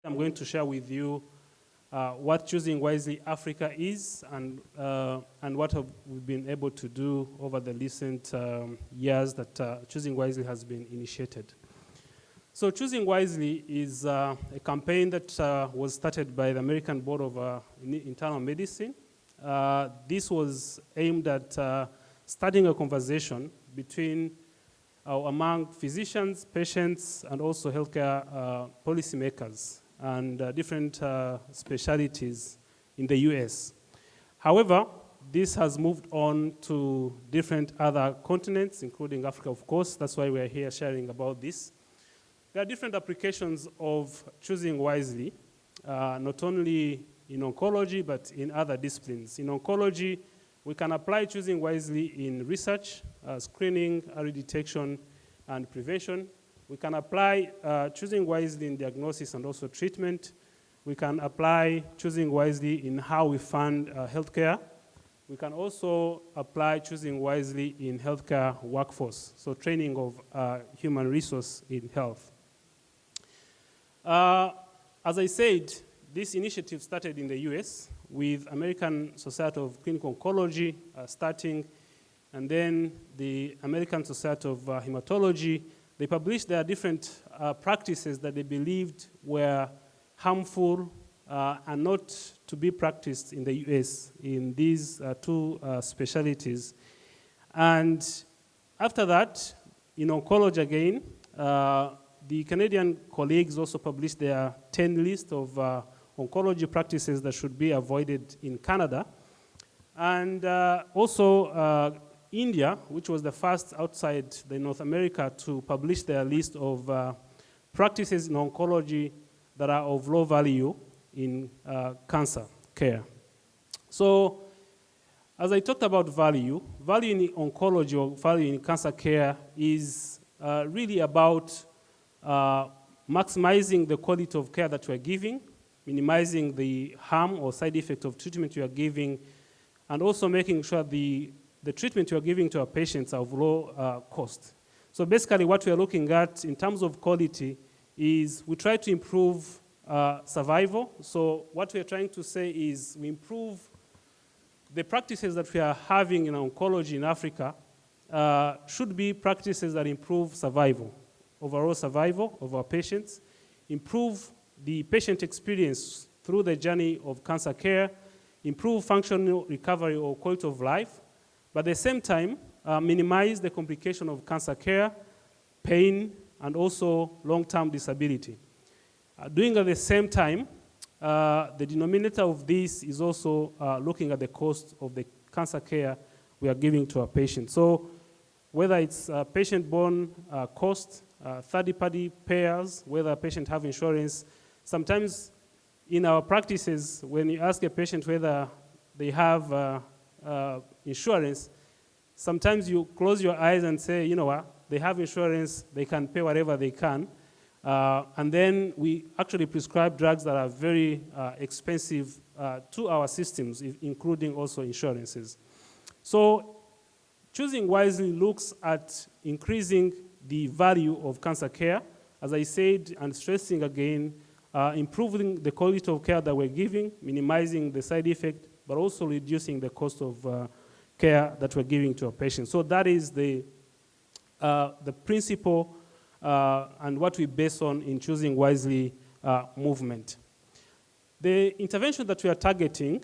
I'm going to share with you what Choosing Wisely Africa is and what have we been able to do over the recent years that Choosing Wisely has been initiated. So Choosing Wisely is a campaign that was started by the American Board of Internal Medicine. This was aimed at starting a conversation between among physicians, patients, and also healthcare policymakers and different specialties in the US. However, this has moved on to different other continents, including Africa, of course. That's why we're here sharing about this. There are different applications of Choosing Wisely, not only in oncology, but in other disciplines. In oncology, we can apply Choosing Wisely in research, screening, early detection, and prevention. We can apply Choosing Wisely in diagnosis and also treatment. We can apply Choosing Wisely in how we fund healthcare. We can also apply Choosing Wisely in healthcare workforce, so training of human resource in health. As I said, this initiative started in the US with American Society of Clinical Oncology starting, and then the American Society of Hematology. They published their different practices that they believed were harmful and not to be practiced in the US in these two specialties. And after that, in oncology again, the Canadian colleagues also published their 10 list of oncology practices that should be avoided in Canada. And also India, which was the first outside the North America to publish their list of practices in oncology that are of low value in cancer care. So, as I talked about value in oncology or value in cancer care is really about maximizing the quality of care that we are giving, minimizing the harm or side effect of treatment you are giving, and also making sure the treatment you are giving to our patients are of low cost. So basically what we are looking at in terms of quality is we try to improve survival. So what we are trying to say is we improve the practices that we are having in oncology in Africa should be practices that improve survival, overall survival of our patients, improve the patient experience through the journey of cancer care, improve functional recovery or quality of life, but at the same time, minimize the complication of cancer care, pain, and also long-term disability. Doing at the same time, the denominator of this is also looking at the cost of the cancer care we are giving to our patients. So whether it's patient-borne cost, third-party payers, whether a patient have insurance, sometimes in our practices, when you ask a patient whether they have insurance, sometimes you close your eyes and say, you know what, they have insurance, they can pay whatever they can. And then we actually prescribe drugs that are very expensive to our systems, including also insurances. So Choosing Wisely looks at increasing the value of cancer care, as I said, and stressing again, improving the quality of care that we're giving, minimizing the side effect, but also reducing the cost of care that we're giving to our patients. So that is the principle and what we base on in Choosing Wisely movement. The intervention that we are targeting,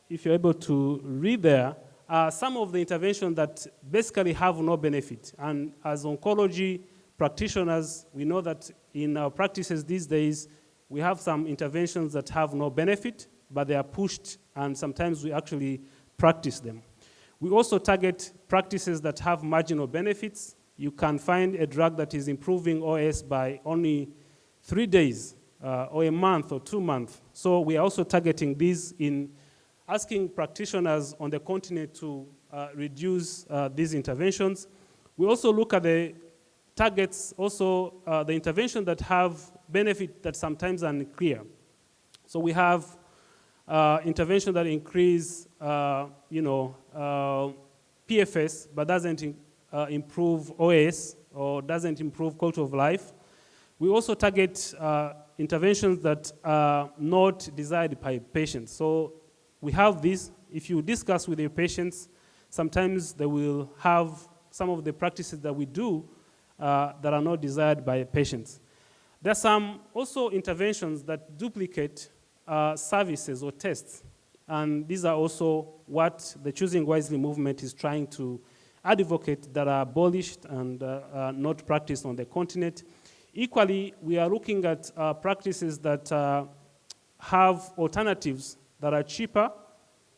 if you're able to read there, are some of the interventions that basically have no benefit. And as oncology practitioners, we know that in our practices these days, we have some interventions that have no benefit, but they are pushed, and sometimes we actually practice them. We also target practices that have marginal benefits. You can find a drug that is improving OS by only 3 days, or a month or 2 months. So we are also targeting these in asking practitioners on the continent to reduce these interventions. We also look at the targets, also the intervention that have benefit that sometimes are unclear. So we have intervention that increase, PFS, but doesn't improve OS or doesn't improve quality of life. We also target interventions that are not desired by patients. So we have this. If you discuss with your patients, sometimes they will have some of the practices that we do that are not desired by patients. There are some also interventions that duplicate services or tests. And these are also what the Choosing Wisely movement is trying to advocate, that are abolished and not practiced on the continent. Equally, we are looking at practices that have alternatives that are cheaper,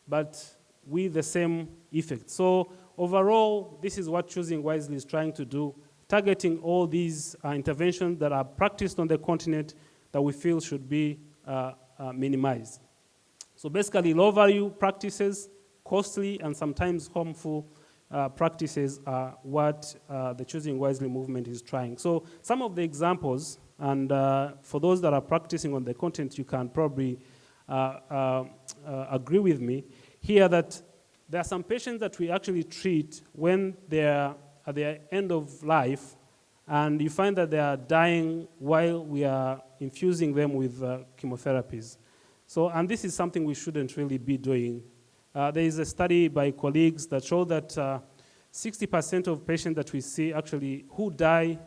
but with the same effect. So overall, this is what Choosing Wisely is trying to do, targeting all these interventions that are practiced on the continent that we feel should be minimized. So basically, low-value practices, costly and sometimes harmful practices are what the Choosing Wisely movement is trying. So some of the examples, and for those that are practicing on the continent, you can probably agree with me here that there are some patients that we actually treat when they're at the end of life, and you find that they are dying while we are infusing them with chemotherapies. So, and this is something we shouldn't really be doing. There is a study by colleagues that show that 60% of patients that we see actually who die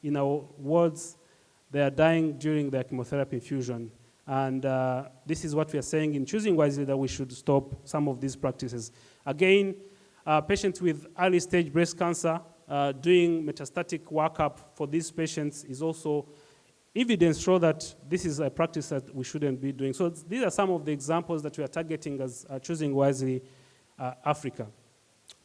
in our wards, they are dying during their chemotherapy infusion. And this is what we are saying in Choosing Wisely, that we should stop some of these practices. Again, patients with early stage breast cancer, doing metastatic workup for these patients is also evidence show that this is a practice that we shouldn't be doing. So these are some of the examples that we are targeting as Choosing Wisely Africa.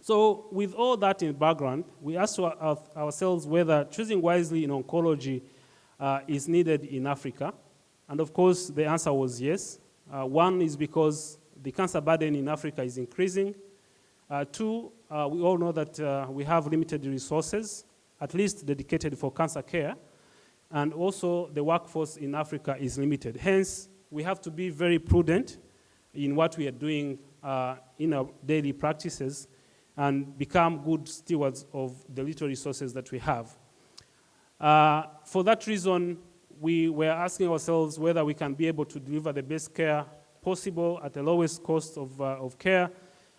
So with all that in background, we asked ourselves whether Choosing Wisely in oncology is needed in Africa. And of course, the answer was yes. One is because the cancer burden in Africa is increasing. Two, we all know that we have limited resources, at least dedicated for cancer care. And also, the workforce in Africa is limited. Hence, we have to be very prudent in what we are doing in our daily practices and become good stewards of the little resources that we have. For that reason, we were asking ourselves whether we can be able to deliver the best care possible at the lowest cost of care,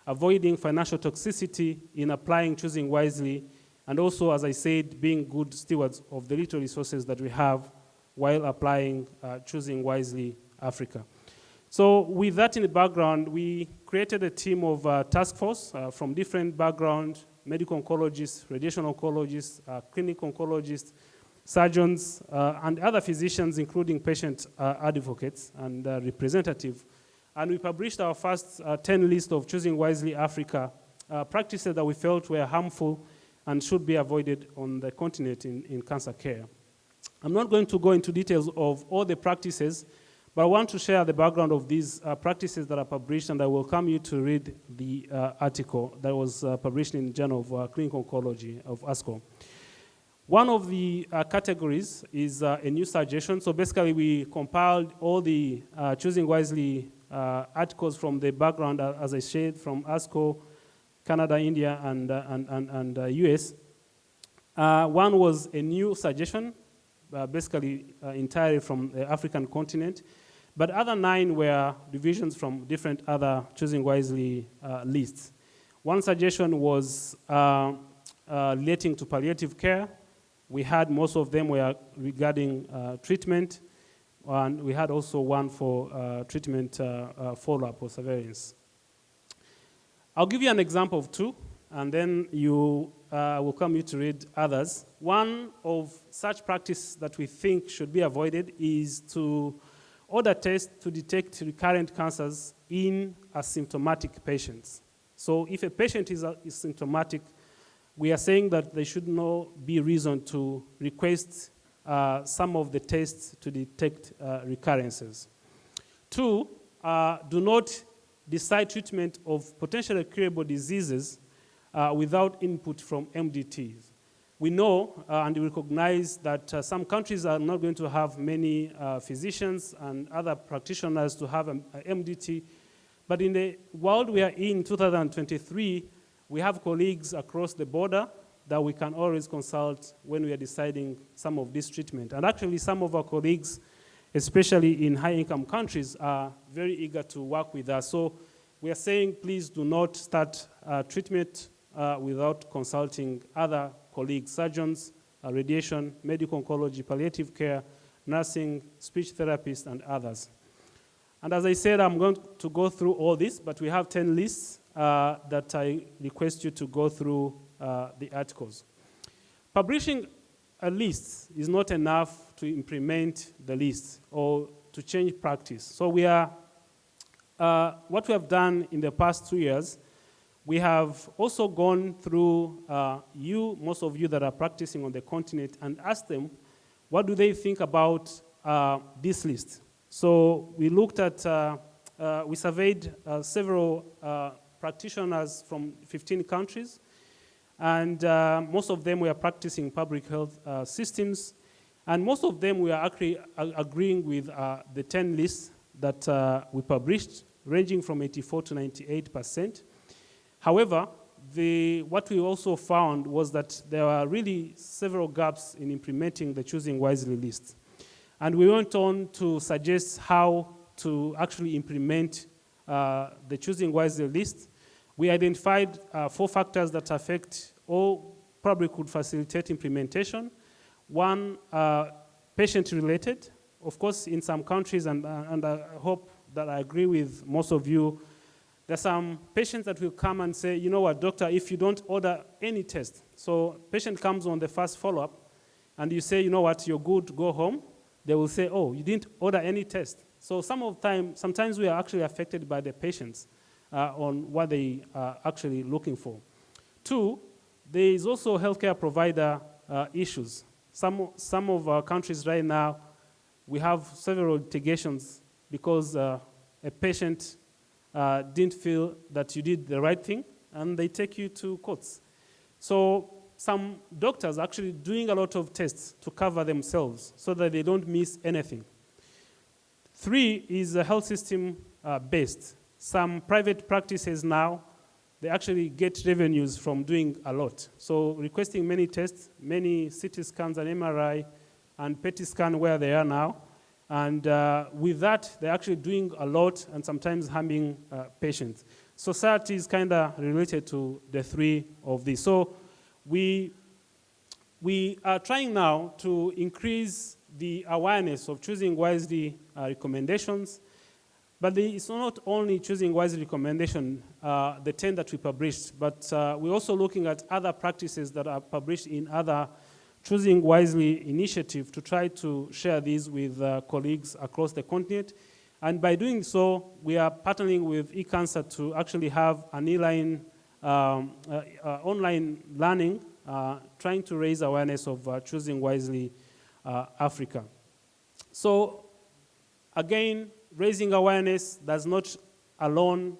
avoiding financial toxicity in applying Choosing Wisely, and also, as I said, being good stewards of the little resources that we have while applying Choosing Wisely Africa. So with that in the background, we created a team of task force from different backgrounds: medical oncologists, radiation oncologists, clinical oncologists, surgeons, and other physicians, including patient advocates and representatives. And we published our first 10 list of Choosing Wisely Africa practices that we felt were harmful and should be avoided on the continent in cancer care. I'm not going to go into details of all the practices, but I want to share the background of these practices that are published, and I welcome you to read the article that was published in the Journal of Clinical Oncology of ASCO. One of the categories is a new suggestion. So basically, we compiled all the Choosing Wisely articles from the background, as I shared, from ASCO, Canada, India, and US. One was a new suggestion, basically entirely from the African continent, but other 9 were revisions from different other Choosing Wisely lists. One suggestion was relating to palliative care. We had most of them were regarding treatment, and we had also one for treatment follow-up or surveillance. I'll give you an example of 2, and then you will come you to read others. One of such practice that we think should be avoided is to order tests to detect recurrent cancers in asymptomatic patients. So if a patient is symptomatic, we are saying that there should not be reason to request some of the tests to detect recurrences. 2, do not decide treatment of potentially curable diseases without input from MDTs. We know and recognize that some countries are not going to have many physicians and other practitioners to have a MDT, but in the world we are in 2023, we have colleagues across the border that we can always consult when we are deciding some of this treatment. And actually, some of our colleagues, especially in high-income countries, are very eager to work with us. So we are saying, please do not start treatment without consulting other colleagues, surgeons, radiation, medical oncology, palliative care, nursing, speech therapists, and others. And as I said, I'm going to go through all this, but we have 10 lists that I request you to go through the articles. Publishing a list is not enough to implement the list or to change practice. So we are, what we have done in the past 2 years, we have also gone through most of you that are practicing on the continent, and asked them, what do they think about this list? So we looked at, we surveyed several practitioners from 15 countries, and most of them were practicing public health systems, and most of them were actually agreeing with the 10 lists that we published, ranging from 84 to 98%. However, what we also found was that there were really several gaps in implementing the Choosing Wisely list. And we went on to suggest how to actually implement the Choosing Wisely list. We identified 4 factors that affect or probably could facilitate implementation. One, patient-related. Of course, in some countries, and I hope that I agree with most of you, there's some patients that will come and say, you know what, doctor, if you don't order any test. So patient comes on the first follow-up, and you say, you know what, you're good, go home. They will say, oh, you didn't order any test. So sometimes we are actually affected by the patients on what they are actually looking for. 2, there is also healthcare provider issues. Some of our countries right now, we have several litigations because a patient didn't feel that you did the right thing, and they take you to courts. So some doctors are actually doing a lot of tests to cover themselves so that they don't miss anything. 3 is a health system based. Some private practices now, they actually get revenues from doing a lot. So requesting many tests, many CT scans and MRI and PET scan where they are now. And with that, they're actually doing a lot and sometimes harming patients. Society is kind of related to the 3 of these. So we are trying now to increase the awareness of Choosing Wisely recommendations. But it's not only Choosing Wisely recommendation, the 10 that we published, but we're also looking at other practices that are published in other Choosing Wisely initiative to try to share these with colleagues across the continent. And by doing so, we are partnering with eCancer to actually have an online learning, trying to raise awareness of Choosing Wisely Africa. So again, raising awareness does not alone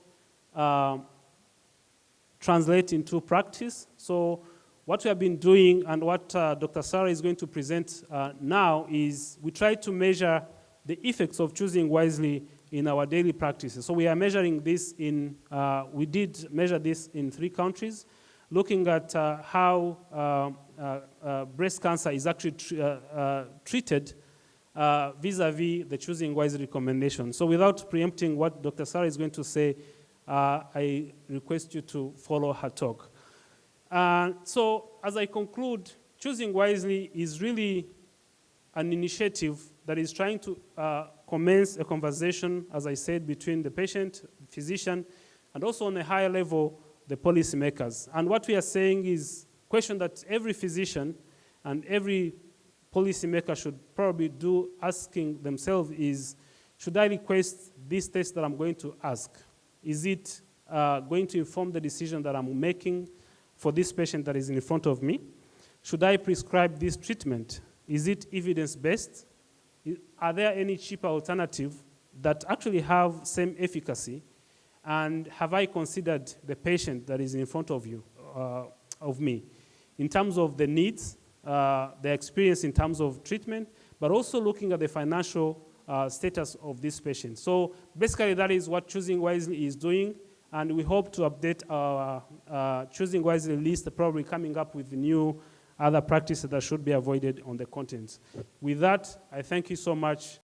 translate into practice. So what we have been doing and what Dr. Sarah is going to present now is we try to measure the effects of Choosing Wisely in our daily practices. So we are measuring this we did measure this in 3 countries, looking at how breast cancer is actually treated vis-a-vis the Choosing Wisely recommendation. So without preempting what Dr. Sarah is going to say, I request you to follow her talk. So as I conclude, Choosing Wisely is really an initiative that is trying to commence a conversation, as I said, between the patient, physician, and also on a higher level, the policymakers. And what we are saying is a question that every physician and every policymaker should probably do asking themselves is, should I request this test that I'm going to ask? Is it going to inform the decision that I'm making for this patient that is in front of me? Should I prescribe this treatment? Is it evidence-based? Are there any cheaper alternatives that actually have same efficacy? And have I considered the patient that is in front of you, of me, in terms of the needs, the experience in terms of treatment, but also looking at the financial status of this patient. So basically that is what Choosing Wisely is doing. And we hope to update our Choosing Wisely list, probably coming up with new other practices that should be avoided on the continent. With that, I thank you so much.